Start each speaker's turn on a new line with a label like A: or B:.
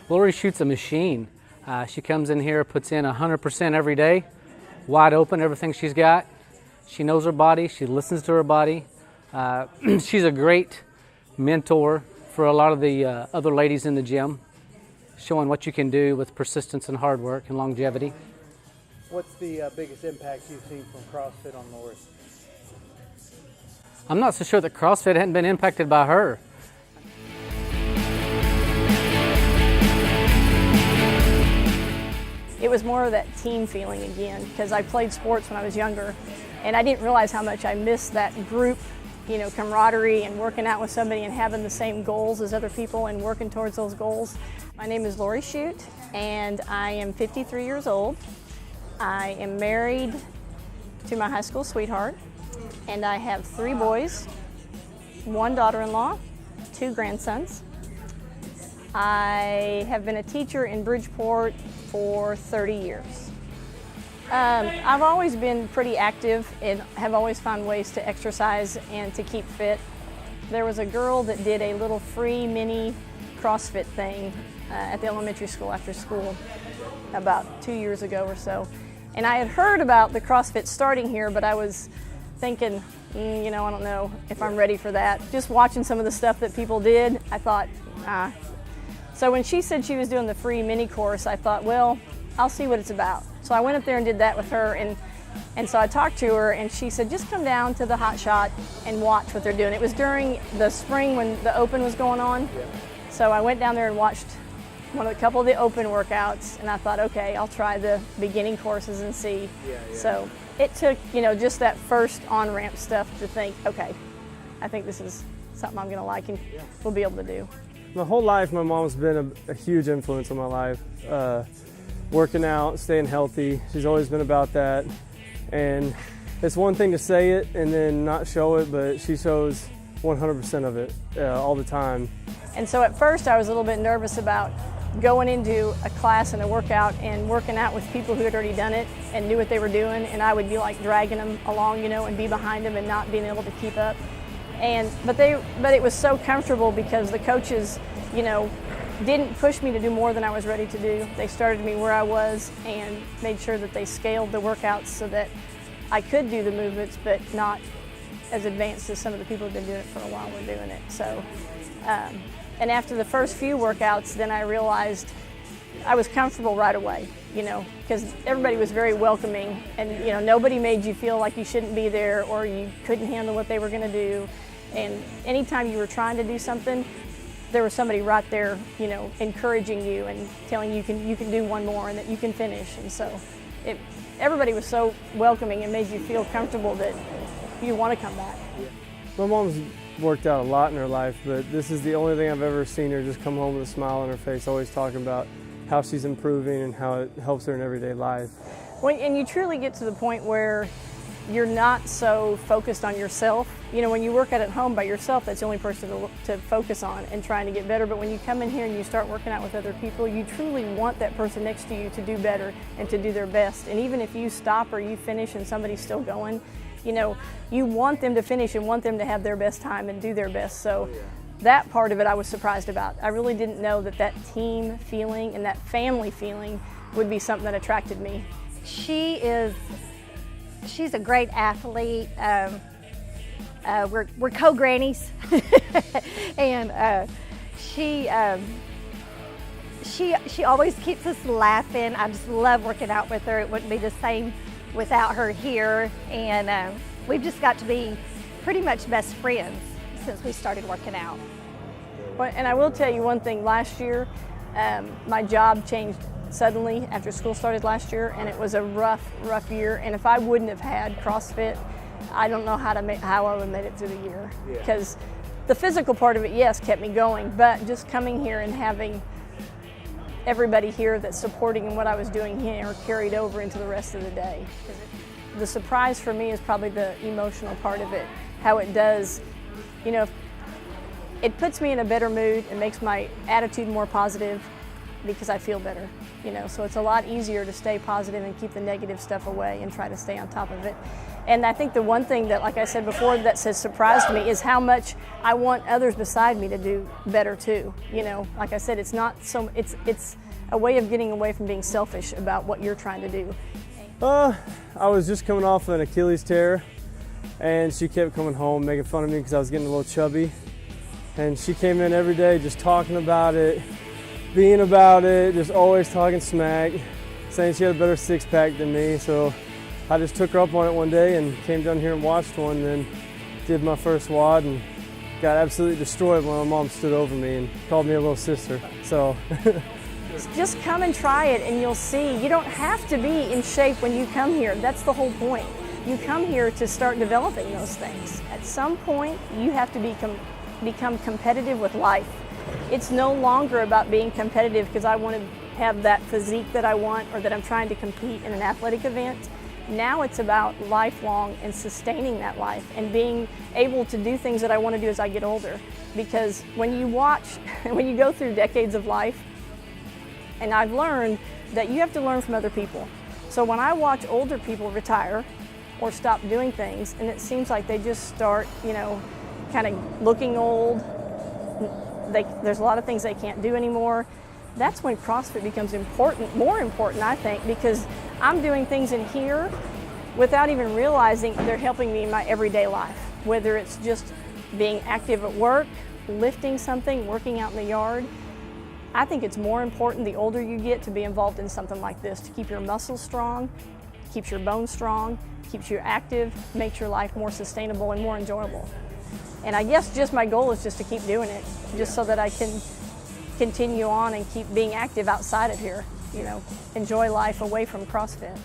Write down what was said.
A: Lori Schuett's a machine. She comes in here, puts in 100% every day, wide open, everything she's got. She knows her body, she listens to her body. She's a great mentor for a lot of the other ladies in the gym, showing what you can do with persistence and hard work and longevity.
B: What's the biggest impact you've seen from CrossFit on Lori?
A: I'm not so sure that CrossFit hadn't been impacted by her.
C: It was more of that team feeling again, because I played sports when I was younger, and I didn't realize how much I missed that group, you know, camaraderie and working out with somebody and having the same goals as other people and working towards those goals. My name is Lori Schuett, and I am 53 years old. I am married to my high school sweetheart, and I have 3 boys, 1 daughter-in-law, 2 grandsons. I have been a teacher in Bridgeport for 30 years. I've always been pretty active and have always found ways to exercise and to keep fit. There was a girl that did a little free mini CrossFit thing at the elementary school after school about 2 years ago or so. And I had heard about the CrossFit starting here, but I was thinking, you know, I don't know if I'm ready for that. Just watching some of the stuff that people did, I thought, ah. So when she said she was doing the free mini course, I thought, well, I'll see what it's about. So I went up there and did that with her, and so I talked to her, and she said, just come down to the Hotshot and watch what they're doing. It was during the spring when the Open was going on. Yeah. So I went down there and watched a couple of the Open workouts, and I thought, okay, I'll try the beginning courses and see. Yeah. So it took, you know, just that first on-ramp stuff to think, okay, I think this is something I'm gonna like and we'll be able to do.
D: My whole life, my mom's been a huge influence on my life. Working out, staying healthy, she's always been about that. And it's one thing to say it and then not show it, but she shows 100% of it all the time.
C: And so at first I was a little bit nervous about going into a class and a workout and working out with people who had already done it and knew what they were doing, and I would be like dragging them along, you know, and be behind them and not being able to keep up. But it was so comfortable because the coaches, you know, didn't push me to do more than I was ready to do. They started me where I was and made sure that they scaled the workouts so that I could do the movements, but not as advanced as some of the people who've been doing it for a while were doing it. So, and after the first few workouts, then I realized I was comfortable right away, you know, because everybody was very welcoming, and, you know, nobody made you feel like you shouldn't be there or you couldn't handle what they were going to do. And anytime you were trying to do something, there was somebody right there, you know, encouraging you and telling you you can do one more and that you can finish. And so everybody was so welcoming and made you feel comfortable that you want to come back.
D: My mom's worked out a lot in her life, but this is the only thing I've ever seen her just come home with a smile on her face, always talking about how she's improving and how it helps her in everyday life.
C: And you truly get to the point where you're not so focused on yourself. You know, when you work out at home by yourself, that's the only person to focus on and trying to get better. But when you come in here and you start working out with other people, you truly want that person next to you to do better and to do their best. And even if you stop or you finish and somebody's still going, you know, you want them to finish and want them to have their best time and do their best. So that part of it I was surprised about. I really didn't know that team feeling and that family feeling would be something that attracted me.
E: She's a great athlete. We're co-grannies, and she always keeps us laughing. I just love working out with her. It wouldn't be the same without her here, and we've just got to be pretty much best friends since we started working out.
C: Well, and I will tell you one thing. Last year, my job changed suddenly after school started last year, and it was a rough year. And if I wouldn't have had CrossFit, I don't know how I would have made it through the year. Because the physical part of it, yes, kept me going, but just coming here and having everybody here that's supporting in what I was doing here carried over into the rest of the day. The surprise for me is probably the emotional part of it, how it does, you know, it puts me in a better mood and makes my attitude more positive because I feel better, you know, so it's a lot easier to stay positive and keep the negative stuff away and try to stay on top of it. And I think the one thing that, like I said before, that has surprised me is how much I want others beside me to do better too. You know, like I said, it's not so, it's a way of getting away from being selfish about what you're trying to do.
D: I was just coming off an Achilles tear, and she kept coming home making fun of me because I was getting a little chubby. And she came in every day just talking about it, being about it, just always talking smack, saying she had a better six-pack than me. So I just took her up on it one day and came down here and watched one, and then did my first WOD and got absolutely destroyed when my mom stood over me and called me a little sister. So
C: just come and try it and you'll see. You don't have to be in shape when you come here. That's the whole point. You come here to start developing those things. At some point, you have to become competitive with life. It's no longer about being competitive because I want to have that physique that I want or that I'm trying to compete in an athletic event. Now it's about lifelong and sustaining that life and being able to do things that I want to do as I get older. Because when you watch, when you go through decades of life, and I've learned that you have to learn from other people. So when I watch older people retire or stop doing things, and it seems like they just start, you know, kind of looking old, there's a lot of things they can't do anymore. That's when CrossFit becomes important, more important, I think, because I'm doing things in here without even realizing they're helping me in my everyday life, whether it's just being active at work, lifting something, working out in the yard. I think it's more important the older you get to be involved in something like this, to keep your muscles strong, keeps your bones strong, keeps you active, makes your life more sustainable and more enjoyable. And I guess just my goal is just to keep doing it, just so that I can continue on and keep being active outside of here, you know, enjoy life away from CrossFit.